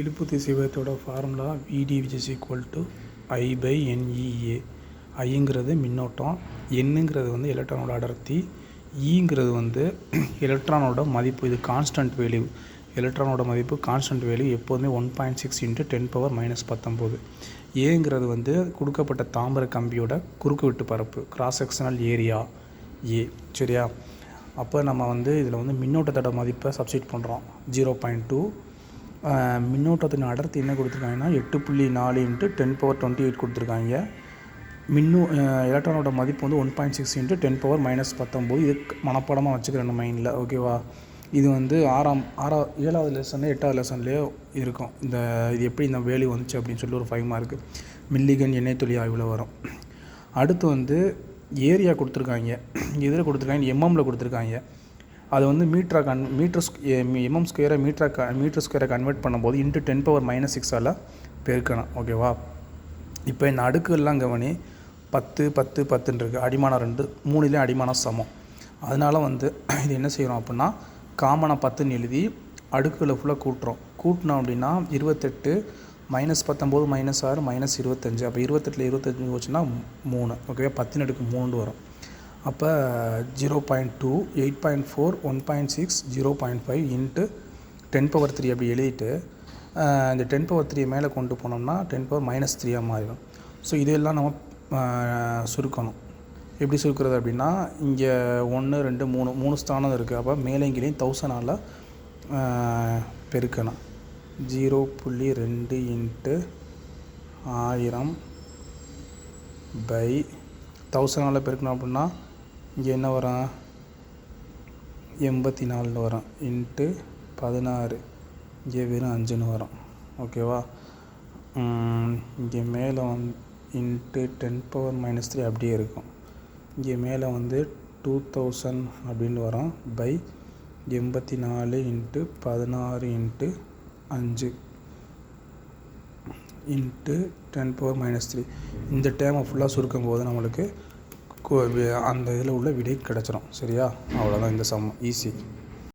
இழுப்பு திசைவேகத்தோட formula VD which is equal to I/NEA. ஐங்கிறது மின்னோட்டம், என்னங்கிறது வந்து எலக்ட்ரானோட அடர்த்தி, ஈங்கிறது வந்து எலக்ட்ரானோட மதிப்பு. இது கான்ஸ்டன்ட் வேல்யூ. எலக்ட்ரானோட மதிப்பு கான்ஸ்டன்ட் வேல்யூ எப்போதுமே 1.6 × 10⁻⁻19. ஏங்கிறது வந்து கொடுக்கப்பட்ட தாமிர கம்பியோட குறுக்கு வெட்டு பரப்பு, கிராஸ் செக்ஷனல் ஏரியா ஏ. சரியா? அப்போ நம்ம வந்து இதில் வந்து மின்னோட்டத்தோட மதிப்பை சப்ஸ்டிட் பண்ணுறோம் 0.2. மின்னோட்டத்தின் அடர்த்தி என்ன கொடுத்துருக்காங்கன்னா 8.4 × 10⁻28 கொடுத்துருக்காங்க. எலக்ட்ரானோட மதிப்பு வந்து 1.6 × 10⁻⁻19. இது மனப்பாடமாக வச்சுக்கிறேன் மைண்டில். ஓகேவா? இது வந்து 7வது லெசன்லேயே 8வது லெசன்லேயே இருக்கும். இது எப்படி இந்த வேல்யூ வந்துச்சு அப்படின்னு சொல்லி ஒரு 5 மார்க்கு மில்லிகன் எண்ணெய் துளி ஆய்வில் வரும். அடுத்து வந்து ஏரியா கொடுத்துருக்காங்க. இதில் கொடுத்துருக்காங்க எம்எம்மில் கொடுத்துருக்காங்க. அது வந்து எம்எம் ஸ்கொயரை மீட்டர் ஸ்கொயரை கன்வெர்ட் பண்ணும்போது × 10⁻⁻6 பெருக்கணும். ஓகேவா? இப்போ இந்த அடுக்குகள்லாம் கவனி, 10 10 10 இருக்குது. அடிமானம் 2, 3லேயும் அடிமானம் சமம். அதனால் வந்து இது என்ன செய்கிறோம் அப்படின்னா, காமனாக 10ன்னு எழுதி அடுக்குகளை ஃபுல்லாக கூட்டுறோம். கூட்டினோம் அப்படின்னா 28 -19 -6 -25. அப்போ 28ல் 25 போச்சுன்னா 3. ஓகேவா? 10⁻³ வரும். அப்போ 0.2 8.4 1.6 0.5 × 10⁻³ அப்படி எழுதிட்டு இந்த 10⁻³ மேலே கொண்டு போனோம்னா 10⁻−3 மாறிடும். ஸோ இதெல்லாம் நம்ம சுருக்கணும். எப்படி சுருக்கிறது அப்படின்னா, இங்கே 1 2 3 ஸ்தானம் இருக்குது. அப்போ மேலேங்கிலையும் 1000ஆல் பெருக்கணும். 0.2 × 1000/1000ஆல் பெருக்கணும் அப்படின்னா இங்கே என்ன வரும்? 84 வரும். × 16 இங்கே வெறும் 5ன்னு வரும். ஓகேவா? இங்கே மேலே வந்து × 10⁻³ அப்படியே இருக்கும். இங்கே மேலே வந்து 2000 அப்படின்னு வரும். 84 × 16 × 5 × 10⁻³ இந்த டேமை ஃபுல்லாக சுருக்கும் போது நம்மளுக்கு அந்த இதில் உள்ள விடை கிடச்சிரும். சரியா? அவ்வளோதான் இந்த சம். ஈஸி.